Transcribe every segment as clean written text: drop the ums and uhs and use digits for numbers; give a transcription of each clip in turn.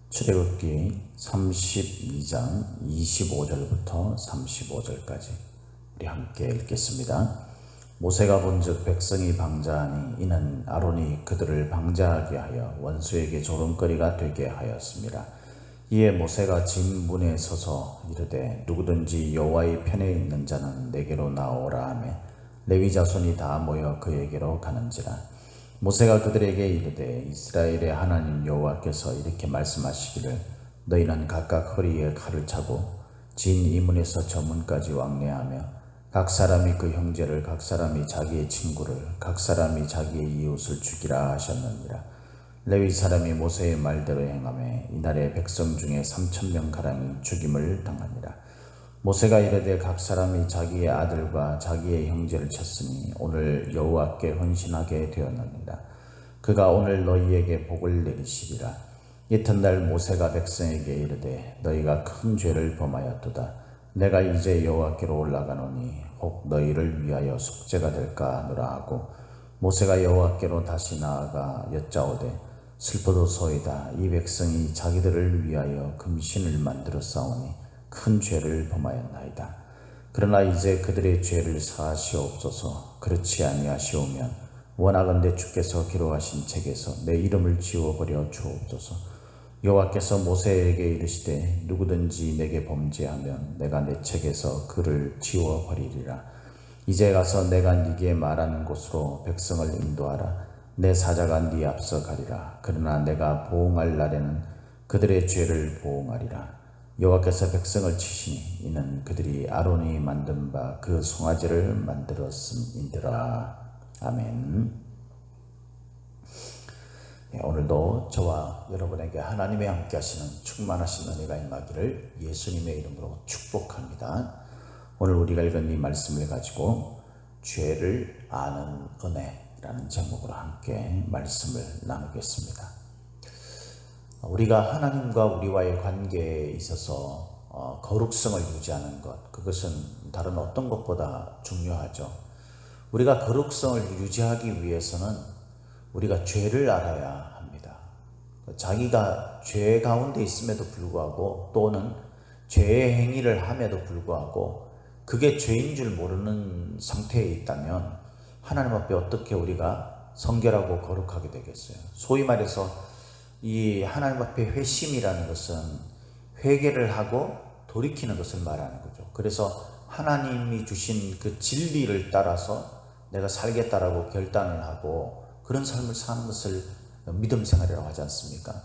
출애굽기 32장 25절부터 35절까지 우리 함께 읽겠습니다. 모세가 본즉 백성이 방자하니 이는 아론이 그들을 방자하게 하여 원수에게 조롱거리가 되게 하였습니다. 이에 모세가 진 문에 서서 이르되 누구든지 여호와의 편에 있는 자는 내게로 나오라 하며 레위 자손이 다 모여 그에게로 가는지라. 모세가 그들에게 이르되 이스라엘의 하나님 여호와께서 이렇게 말씀하시기를 너희는 각각 허리에 칼을 차고 진 이 문에서 저 문까지 왕래하며 각 사람이 그 형제를 각 사람이 자기의 친구를 각 사람이 자기의 이웃을 죽이라 하셨느니라. 레위 사람이 모세의 말대로 행하매 이날에 백성 중에 3,000명 가량이 죽임을 당하니라. 모세가 이르되 각 사람이 자기의 아들과 자기의 형제를 쳤으니 오늘 여호와께 헌신하게 되었느니라. 그가 오늘 너희에게 복을 내리시리라. 이튿날 모세가 백성에게 이르되 너희가 큰 죄를 범하였도다. 내가 이제 여호와께로 올라가노니 혹 너희를 위하여 속죄가 될까 하노라 하고 모세가 여호와께로 다시 나아가 여짜오되 슬퍼도소이다. 이 백성이 자기들을 위하여 금신을 만들어 싸우니 큰 죄를 범하였나이다. 그러나 이제 그들의 죄를 사하시옵소서. 그렇지 아니하시오면 원하건대 주께서 기록하신 책에서 내 이름을 지워버려 주옵소서. 여호와께서 모세에게 이르시되 누구든지 내게 범죄하면 내가 내 책에서 그를 지워버리리라. 이제 가서 내가 네게 말하는 곳으로 백성을 인도하라. 내 사자가 네 앞서 가리라. 그러나 내가 보응할 날에는 그들의 죄를 보응하리라. 여호와께서 백성을 치시니 이는 그들이 아론이 만든 바 그 송아지를 만들었음이더라. 아멘. 오늘도 저와 여러분에게 하나님의 함께 하시는 충만하신 은혜가 임하기를 예수님의 이름으로 축복합니다. 오늘 우리가 읽은 이 말씀을 가지고 죄를 아는 은혜라는 제목으로 함께 말씀을 나누겠습니다. 우리가 하나님과 우리와의 관계에 있어서 거룩성을 유지하는 것, 그것은 다른 어떤 것보다 중요하죠. 우리가 거룩성을 유지하기 위해서는 우리가 죄를 알아야 합니다. 자기가 죄 가운데 있음에도 불구하고 또는 죄의 행위를 함에도 불구하고 그게 죄인 줄 모르는 상태에 있다면 하나님 앞에 어떻게 우리가 성결하고 거룩하게 되겠어요? 소위 말해서 이 하나님 앞에 회심이라는 것은 회개를 하고 돌이키는 것을 말하는 거죠. 그래서 하나님이 주신 그 진리를 따라서 내가 살겠다라고 결단을 하고 그런 삶을 사는 것을 믿음 생활이라고 하지 않습니까?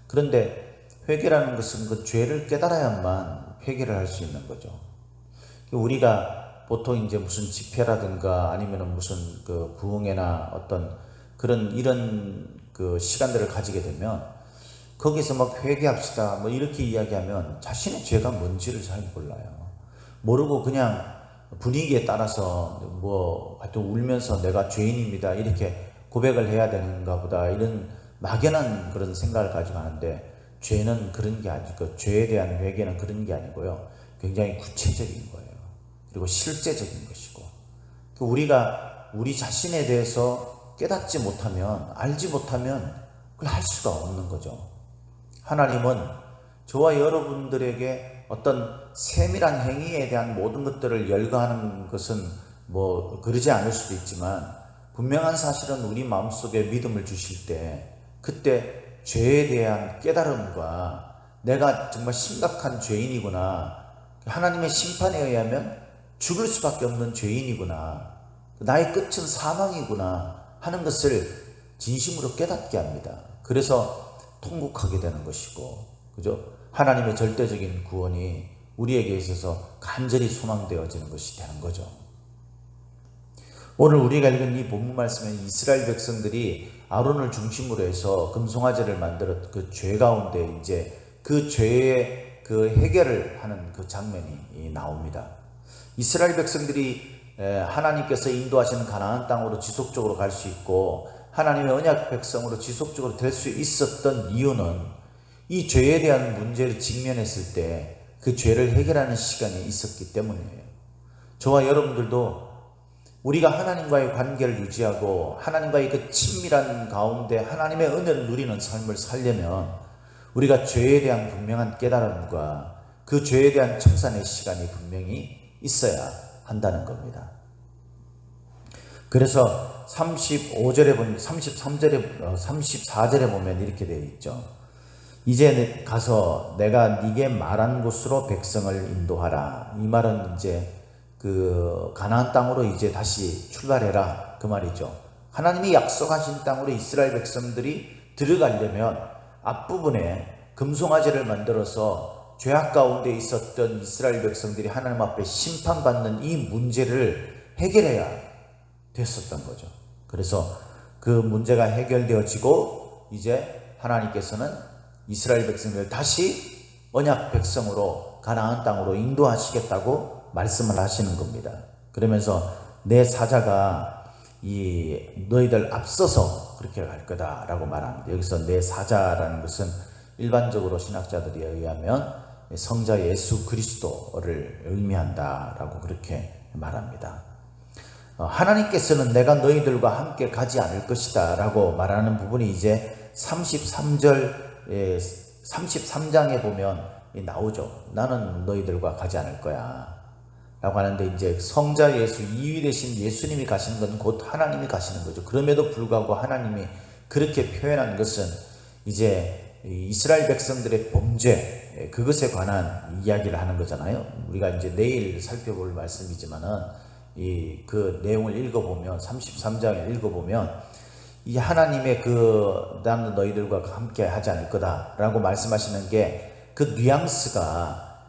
그런데 회개라는 것은 그 죄를 깨달아야만 회개를 할 수 있는 거죠. 우리가 보통 이제 무슨 집회라든가 아니면 무슨 그 부흥회나 어떤 그런 이런 그 시간들을 가지게 되면 거기서 막 회개합시다 뭐 이렇게 이야기하면 자신의 죄가 뭔지를 잘 몰라요. 모르고 그냥 분위기에 따라서 뭐 하여튼 울면서 내가 죄인입니다 이렇게 고백을 해야 되는가 보다 이런 막연한 그런 생각을 가지고 하는데 죄는 그런 게 아니고 죄에 대한 회개는 그런 게 아니고요. 굉장히 구체적인 거예요. 그리고 실제적인 것이고 우리가 우리 자신에 대해서 깨닫지 못하면 알지 못하면 그걸 할 수가 없는 거죠. 하나님은 저와 여러분들에게 어떤 세밀한 행위에 대한 모든 것들을 열거하는 것은 뭐 그러지 않을 수도 있지만 분명한 사실은 우리 마음속에 믿음을 주실 때 그때 죄에 대한 깨달음과 내가 정말 심각한 죄인이구나, 하나님의 심판에 의하면 죽을 수밖에 없는 죄인이구나, 나의 끝은 사망이구나 하는 것을 진심으로 깨닫게 합니다. 그래서 통곡하게 되는 것이고, 그죠? 하나님의 절대적인 구원이 우리에게 있어서 간절히 소망되어지는 것이 되는 거죠. 오늘 우리가 읽은 이 본문 말씀은 이스라엘 백성들이 아론을 중심으로 해서 금송아지를 만들었 그 죄 가운데 이제 그 죄의 그 해결을 하는 그 장면이 나옵니다. 이스라엘 백성들이 하나님께서 인도하시는 가나안 땅으로 지속적으로 갈 수 있고 하나님의 언약 백성으로 지속적으로 될 수 있었던 이유는 이 죄에 대한 문제를 직면했을 때 그 죄를 해결하는 시간이 있었기 때문이에요. 저와 여러분들도 우리가 하나님과의 관계를 유지하고 하나님과의 그 친밀한 가운데 하나님의 은혜를 누리는 삶을 살려면 우리가 죄에 대한 분명한 깨달음과 그 죄에 대한 청산의 시간이 분명히 있어야 한다는 겁니다. 그래서 35절에 보면 34절에 보면 이렇게 되어 있죠. 이제 가서 내가 네게 말한 곳으로 백성을 인도하라. 이 말은 이제 그 가나안 땅으로 이제 다시 출발해라 그 말이죠. 하나님이 약속하신 땅으로 이스라엘 백성들이 들어가려면 앞부분에 금송아지를 만들어서 죄악 가운데 있었던 이스라엘 백성들이 하나님 앞에 심판받는 이 문제를 해결해야 됐었던 거죠. 그래서 그 문제가 해결되어지고 이제 하나님께서는 이스라엘 백성들을 다시 언약 백성으로 가나안 땅으로 인도하시겠다고 말씀을 하시는 겁니다. 그러면서 내 사자가 이 너희들 앞서서 그렇게 갈 거다라고 말합니다. 여기서 내 사자라는 것은 일반적으로 신학자들에 의하면 성자 예수 그리스도를 의미한다라고 그렇게 말합니다. 하나님께서는 내가 너희들과 함께 가지 않을 것이다 라고 말하는 부분이 이제 33장에 보면 나오죠. 나는 너희들과 가지 않을 거야 라고 하는데, 이제 성자 예수, 이위 되신 예수님이 가시는 건 곧 하나님이 가시는 거죠. 그럼에도 불구하고 하나님이 그렇게 표현한 것은 이제 이스라엘 백성들의 범죄, 그것에 관한 이야기를 하는 거잖아요. 우리가 이제 내일 살펴볼 말씀이지만은 그 내용을 읽어보면 33장을 읽어보면 이 하나님의 나는 너희들과 함께 하지 않을 거다 라고 말씀하시는 게 그 뉘앙스가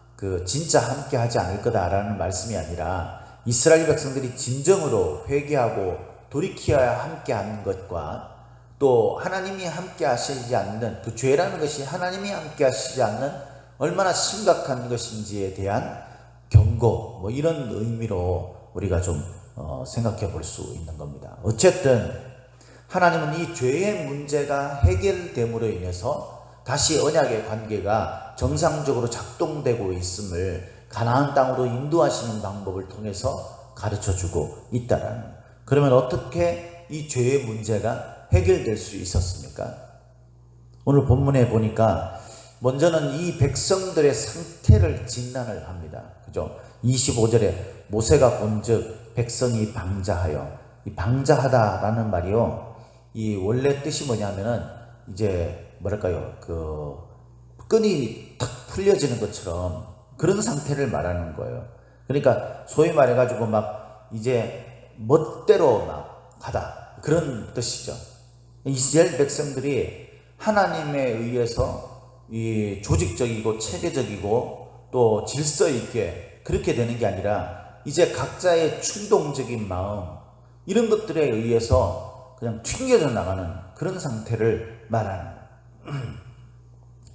진짜 함께 하지 않을 거다라는 말씀이 아니라 이스라엘 백성들이 진정으로 회개하고 돌이켜야 함께 하는 것과 또 하나님이 함께 하시지 않는 그 죄라는 것이 하나님이 함께 하시지 않는 얼마나 심각한 것인지에 대한 경고, 뭐 이런 의미로 우리가 좀 생각해 볼 수 있는 겁니다. 어쨌든 하나님은 이 죄의 문제가 해결됨으로 인해서 다시 언약의 관계가 정상적으로 작동되고 있음을 가나안 땅으로 인도하시는 방법을 통해서 가르쳐주고 있다라는. 그러면 어떻게 이 죄의 문제가 해결될 수 있었습니까? 오늘 본문에 보니까 먼저는 이 백성들의 상태를 진단을 합니다. 그죠? 25절에 모세가 본즉 백성이 방자하여, 이 방자하다라는 말이요, 이 원래 뜻이 뭐냐면은 이제 뭐랄까요, 끈이 탁 풀려지는 것처럼 그런 상태를 말하는 거예요. 그러니까 소위 말해가지고 막 이제 멋대로 막 가다, 그런 뜻이죠. 이스라엘 백성들이 하나님에 의해서 이 조직적이고 체계적이고 또 질서 있게 그렇게 되는 게 아니라 이제 각자의 충동적인 마음, 이런 것들에 의해서 그냥 튕겨져 나가는 그런 상태를 말하는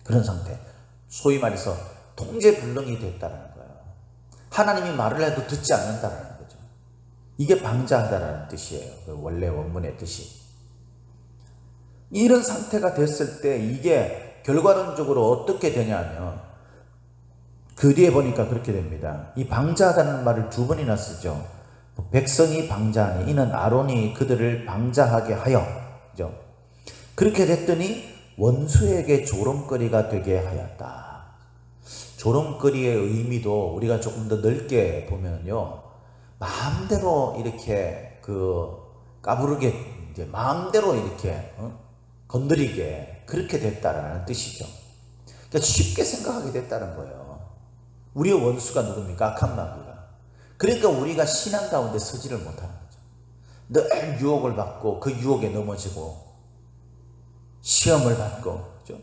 그런 상태. 소위 말해서 통제불능이 됐다는 거예요. 하나님이 말을 해도 듣지 않는다는 거죠. 이게 방자하다라는 뜻이에요. 원래 원문의 뜻이. 이런 상태가 됐을 때 이게 결과론적으로 어떻게 되냐면 그 뒤에 보니까 그렇게 됩니다. 이 방자하다는 말을 두 번이나 쓰죠. 백성이 방자하니 이는 아론이 그들을 방자하게 하여, 그죠? 그렇게 됐더니 원수에게 조롱거리가 되게 하였다. 조롱거리의 의미도 우리가 조금 더 넓게 보면요, 마음대로 이렇게 까부르게 이제 마음대로 이렇게 건드리게 그렇게 됐다라는 뜻이죠. 그러니까 쉽게 생각하게 됐다는 거예요. 우리의 원수가 누굽니까? 악한 마귀가. 그러니까 우리가 신앙 가운데 서지를 못하는 거죠. 늘 유혹을 받고 그 유혹에 넘어지고 시험을 받고, 그죠?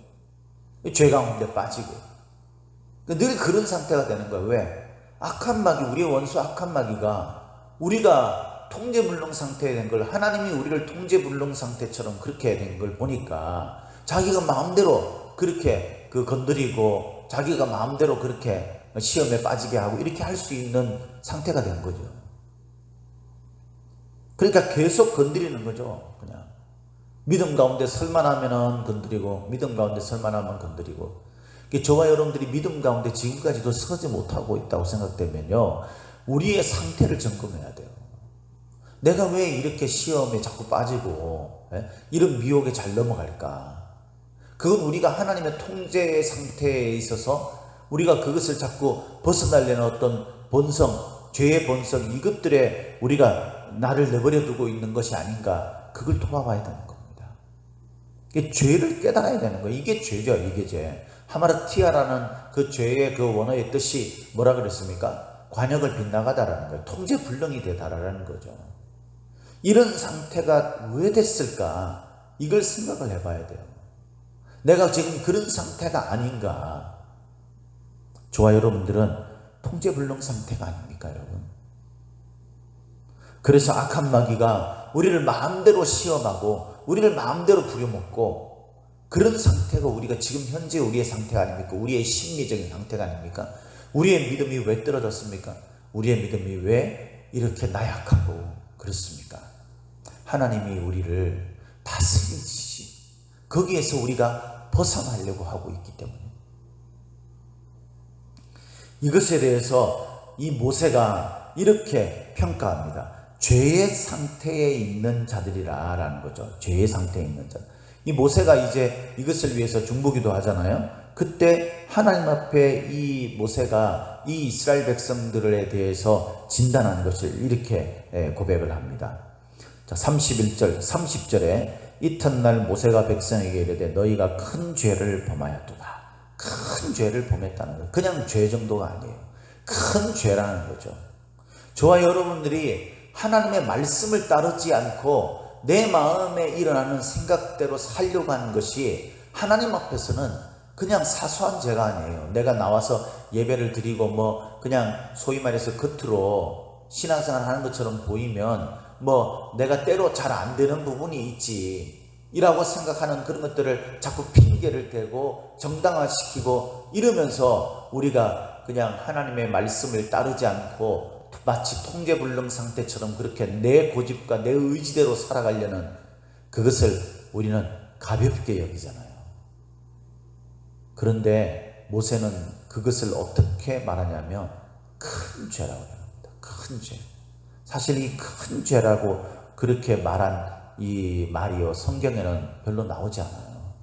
죄 가운데 빠지고 늘 그런 상태가 되는 거예요. 왜? 악한 마귀, 우리의 원수 악한 마귀가 우리가 통제불능 상태에 된 걸, 하나님이 우리를 통제불능 상태처럼 그렇게 된 걸 보니까 자기가 마음대로 그렇게 건드리고 자기가 마음대로 그렇게 시험에 빠지게 하고 이렇게 할 수 있는 상태가 된 거죠. 그러니까 계속 건드리는 거죠. 그냥 믿음 가운데 설만하면 건드리고, 믿음 가운데 설만하면 건드리고. 저와 여러분들이 믿음 가운데 지금까지도 서지 못하고 있다고 생각되면요, 우리의 상태를 점검해야 돼요. 내가 왜 이렇게 시험에 자꾸 빠지고 이런 미혹에 잘 넘어갈까? 그건 우리가 하나님의 통제 상태에 있어서 우리가 그것을 자꾸 벗어나려는 어떤 본성, 죄의 본성, 이것들에 우리가 나를 내버려 두고 있는 것이 아닌가, 그걸 돌아봐야 되는 겁니다. 이게 죄를 깨달아야 되는 거예요. 이게 죄죠. 이게 죄. 하마르티아라는 그 죄의 그 원어의 뜻이 뭐라 그랬습니까? 관역을 빗나가다라는 거예요. 통제불능이 되다라는 거죠. 이런 상태가 왜 됐을까? 이걸 생각을 해봐야 돼요. 내가 지금 그런 상태가 아닌가? 저와 여러분들은 통제불능 상태가 아닙니까, 여러분? 그래서 악한 마귀가 우리를 마음대로 시험하고 우리를 마음대로 부려먹고, 그런 상태가 우리가 지금 현재 우리의 상태가 아닙니까? 우리의 심리적인 상태가 아닙니까? 우리의 믿음이 왜 떨어졌습니까? 우리의 믿음이 왜 이렇게 나약하고 그렇습니까? 하나님이 우리를 다스리시, 거기에서 우리가 벗어나려고 하고 있기 때문에, 이것에 대해서 이 모세가 이렇게 평가합니다. 죄의 상태에 있는 자들이라 라는 거죠. 죄의 상태에 있는 자. 이 모세가 이제 이것을 위해서 중보기도 하잖아요. 그때 하나님 앞에 이 모세가 이 이스라엘 백성들에 대해서 진단하는 것을 이렇게 고백을 합니다. 자, 31절, 30절에 이튿날 모세가 백성에게 이르되 너희가 큰 죄를 범하였도다. 큰 죄를 범했다는 거예요. 그냥 죄 정도가 아니에요. 큰 죄라는 거죠. 저와 여러분들이 하나님의 말씀을 따르지 않고 내 마음에 일어나는 생각대로 살려고 하는 것이 하나님 앞에서는 그냥 사소한 죄가 아니에요. 내가 나와서 예배를 드리고 뭐 그냥 소위 말해서 겉으로 신앙생활 하는 것처럼 보이면 뭐 내가 때로 잘 안 되는 부분이 있지 이라고 생각하는 그런 것들을 자꾸 핑계를 대고 정당화시키고 이러면서 우리가 그냥 하나님의 말씀을 따르지 않고 마치 통제불능 상태처럼 그렇게 내 고집과 내 의지대로 살아가려는, 그것을 우리는 가볍게 여기잖아요. 그런데 모세는 그것을 어떻게 말하냐면 큰 죄라고 합니다. 큰 죄. 사실 이 큰 죄라고 그렇게 말한 이 말이요, 성경에는 별로 나오지 않아요.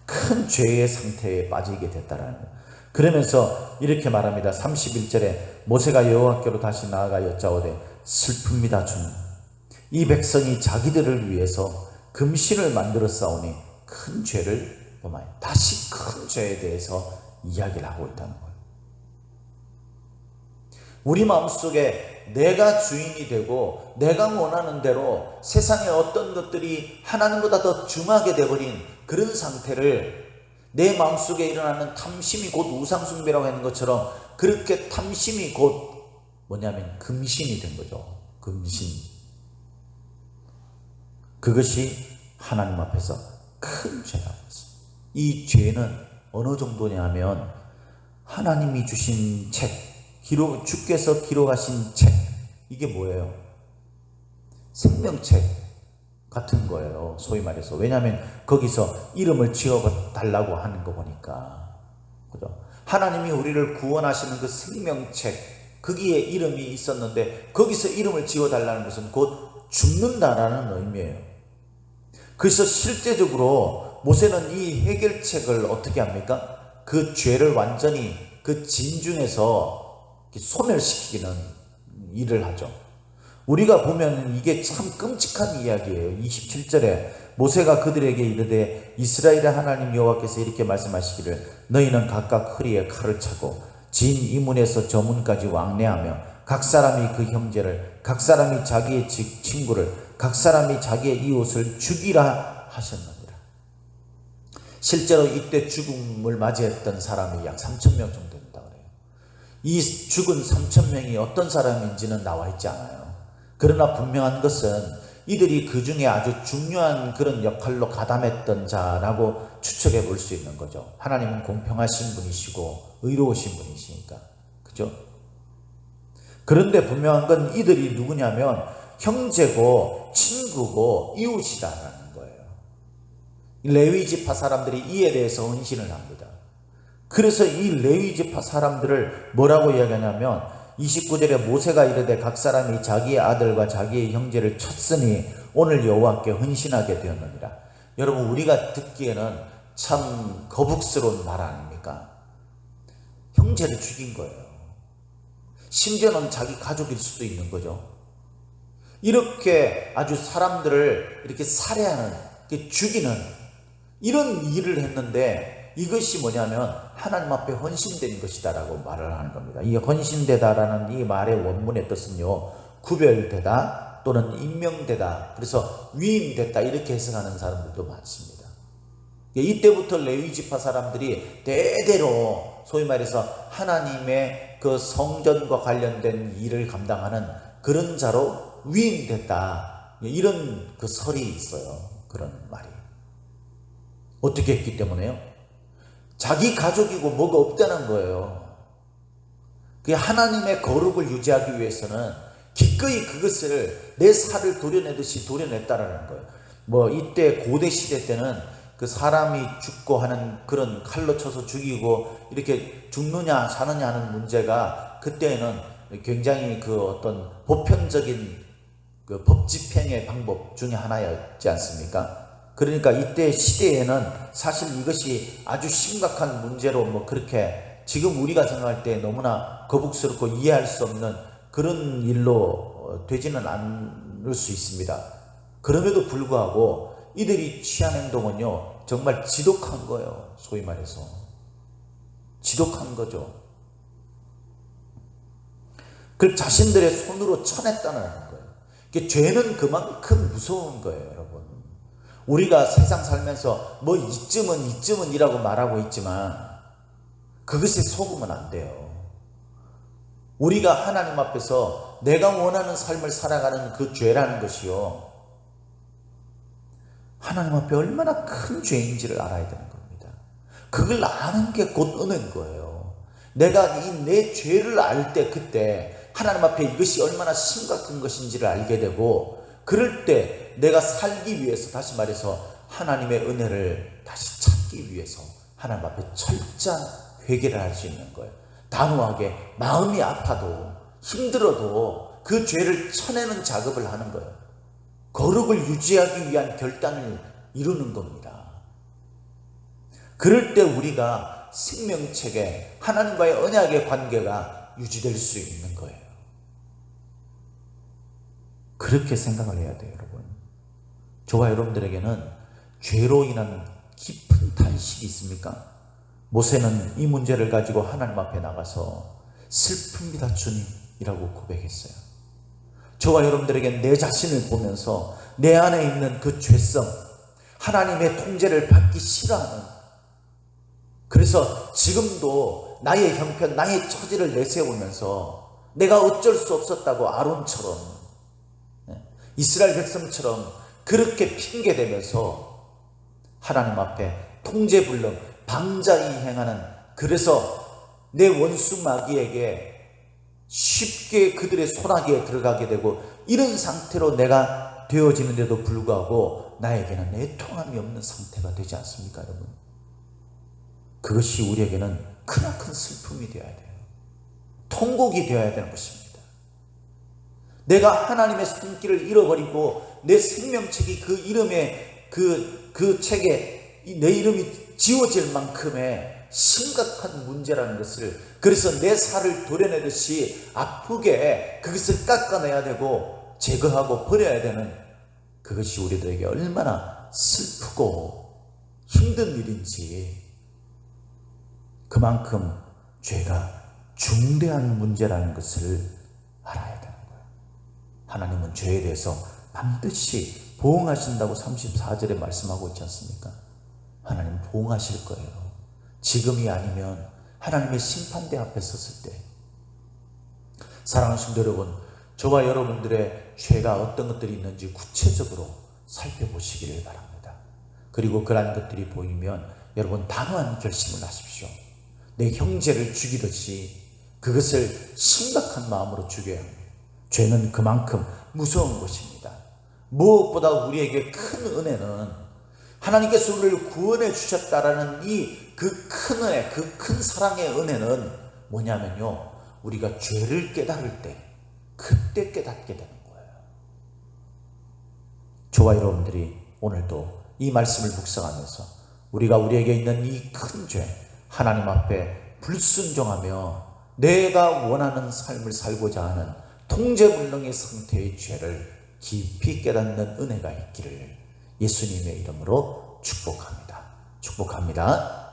큰 죄의 상태에 빠지게 됐다라는 거예요. 그러면서 이렇게 말합니다. 31절에 모세가 여호와께로 다시 나아가 여짜오되 슬픕니다 주님, 이 백성이 자기들을 위해서 금신을 만들어 싸우니 큰 죄를 범하여. 다시 큰 죄에 대해서 이야기를 하고 있다는 거예요. 우리 마음속에 내가 주인이 되고 내가 원하는 대로 세상의 어떤 것들이 하나님보다 더 중하게 되어버린 그런 상태를, 내 마음속에 일어나는 탐심이 곧 우상숭배라고 하는 것처럼 그렇게 탐심이 곧 뭐냐면 금신이 된 거죠. 금신. 그것이 하나님 앞에서 큰 죄라고 했어요. 이 죄는 어느 정도냐면 하나님이 주신 책, 주께서 기록하신 책, 이게 뭐예요? 생명책 같은 거예요. 소위 말해서. 왜냐하면 거기서 이름을 지어달라고 하는 거 보니까. 그죠? 하나님이 우리를 구원하시는 그 생명책, 거기에 이름이 있었는데 거기서 이름을 지어달라는 것은 곧 죽는다라는 의미예요. 그래서 실제적으로 모세는 이 해결책을 어떻게 합니까? 그 죄를 완전히 그 진중에서 소멸시키는 일을 하죠. 우리가 보면 이게 참 끔찍한 이야기예요. 27절에 모세가 그들에게 이르되 이스라엘의 하나님 여호와께서 이렇게 말씀하시기를 너희는 각각 허리에 칼을 차고 진 이 문에서 저 문까지 왕래하며 각 사람이 그 형제를, 각 사람이 자기의 친구를, 각 사람이 자기의 이웃을 죽이라 하셨느니라. 실제로 이때 죽음을 맞이했던 사람이 약 3,000명 정도 된다 그래요. 이 죽은 3,000명이 어떤 사람인지는 나와 있지 않아요. 그러나 분명한 것은 이들이 그 중에 아주 중요한 그런 역할로 가담했던 자라고 추측해 볼 수 있는 거죠. 하나님은 공평하신 분이시고 의로우신 분이시니까. 그죠? 그런데 분명한 건 이들이 누구냐면 형제고 친구고 이웃이라는 거예요. 레위 지파 사람들이 이에 대해서 헌신을 합니다. 그래서 이 레위 지파 사람들을 뭐라고 이야기하냐면 29절에 모세가 이르되 각 사람이 자기의 아들과 자기의 형제를 쳤으니 오늘 여호와께 헌신하게 되었느니라. 여러분, 우리가 듣기에는 참 거북스러운 말 아닙니까? 형제를 죽인 거예요. 심지어는 자기 가족일 수도 있는 거죠. 이렇게 아주 사람들을 이렇게 살해하는, 이렇게 죽이는 이런 일을 했는데, 이것이 뭐냐면 하나님 앞에 헌신된 것이다라고 말을 하는 겁니다. 이 헌신되다라는 이 말의 원문의 뜻은요, 구별되다 또는 임명되다, 그래서 위임됐다, 이렇게 해석하는 사람들도 많습니다. 이때부터 레위 지파 사람들이 대대로 소위 말해서 하나님의 그 성전과 관련된 일을 감당하는 그런 자로 위임됐다, 이런 그 설이 있어요. 그런 말이. 어떻게 했기 때문에요? 자기 가족이고 뭐가 없다는 거예요. 하나님의 거룩을 유지하기 위해서는 기꺼이 그것을 내 살을 도려내듯이 도려냈다라는 거예요. 뭐 이때 고대 시대 때는 그 사람이 죽고 하는 그런 칼로 쳐서 죽이고 이렇게 죽느냐 사느냐 하는 문제가 그때는 굉장히 그 어떤 보편적인 그 법 집행의 방법 중에 하나였지 않습니까? 그러니까 이때 시대에는 사실 이것이 아주 심각한 문제로 뭐 그렇게 지금 우리가 생각할 때 너무나 거북스럽고 이해할 수 없는 그런 일로 되지는 않을 수 있습니다. 그럼에도 불구하고 이들이 취한 행동은요, 정말 지독한 거예요. 소위 말해서 지독한 거죠. 그걸 자신들의 손으로 쳐냈다는 거예요. 죄는 그만큼 무서운 거예요, 여러분. 우리가 세상 살면서 뭐 이쯤은 이라고 말하고 있지만 그것에 속으면 안 돼요. 우리가 하나님 앞에서 내가 원하는 삶을 살아가는 그 죄라는 것이요, 하나님 앞에 얼마나 큰 죄인지를 알아야 되는 겁니다. 그걸 아는 게 곧 은혜인 거예요. 내가 내 죄를 알 때, 그때 하나님 앞에 이것이 얼마나 심각한 것인지를 알게 되고, 그럴 때 내가 살기 위해서, 다시 말해서 하나님의 은혜를 다시 찾기 위해서 하나님 앞에 철저한 회개를 할 수 있는 거예요. 단호하게 마음이 아파도 힘들어도 그 죄를 쳐내는 작업을 하는 거예요. 거룩을 유지하기 위한 결단을 이루는 겁니다. 그럴 때 우리가 생명체계, 하나님과의 언약의 관계가 유지될 수 있는 거예요. 그렇게 생각을 해야 돼요, 여러분. 저와 여러분들에게는 죄로 인한 깊은 탄식이 있습니까? 모세는 이 문제를 가지고 하나님 앞에 나가서 슬픕니다, 주님이라고 고백했어요. 저와 여러분들에게는 내 자신을 보면서 내 안에 있는 그 죄성, 하나님의 통제를 받기 싫어하는, 그래서 지금도 나의 형편, 나의 처지를 내세우면서 내가 어쩔 수 없었다고 아론처럼, 이스라엘 백성처럼 그렇게 핑계대면서 하나님 앞에 통제불능, 방자히 행하는, 그래서 내 원수 마귀에게 쉽게 그들의 손아귀에 들어가게 되고 이런 상태로 내가 되어지는데도 불구하고 나에게는 애통함이 없는 상태가 되지 않습니까, 여러분? 그것이 우리에게는 크나큰 슬픔이 되어야 돼요. 통곡이 되어야 되는 것입니다. 내가 하나님의 손길을 잃어버리고 내 생명책이 그 이름에 그 책에 내 이름이 지워질 만큼의 심각한 문제라는 것을, 그래서 내 살을 도려내듯이 아프게 그것을 깎아내야 되고 제거하고 버려야 되는, 그것이 우리들에게 얼마나 슬프고 힘든 일인지, 그만큼 죄가 중대한 문제라는 것을 알아야 돼요. 하나님은 죄에 대해서 반드시 보응하신다고 34절에 말씀하고 있지 않습니까? 하나님 보응하실 거예요. 지금이 아니면 하나님의 심판대 앞에 섰을 때. 사랑하는 성도 여러분, 저와 여러분들의 죄가 어떤 것들이 있는지 구체적으로 살펴보시기를 바랍니다. 그리고 그러한 것들이 보이면 여러분 단호한 결심을 하십시오. 내 형제를 죽이듯이 그것을 심각한 마음으로 죽여야 합니다. 죄는 그만큼 무서운 것입니다. 무엇보다 우리에게 큰 은혜는 하나님께서 우리를 구원해 주셨다라는 이 그 큰 은혜, 그 큰 사랑의 은혜는 뭐냐면요, 우리가 죄를 깨달을 때 그때 깨닫게 되는 거예요. 저와 여러분들이 오늘도 이 말씀을 묵상하면서 우리가 우리에게 있는 이 큰 죄, 하나님 앞에 불순종하며 내가 원하는 삶을 살고자 하는 통제불능의 상태의 죄를 깊이 깨닫는 은혜가 있기를 예수님의 이름으로 축복합니다. 축복합니다.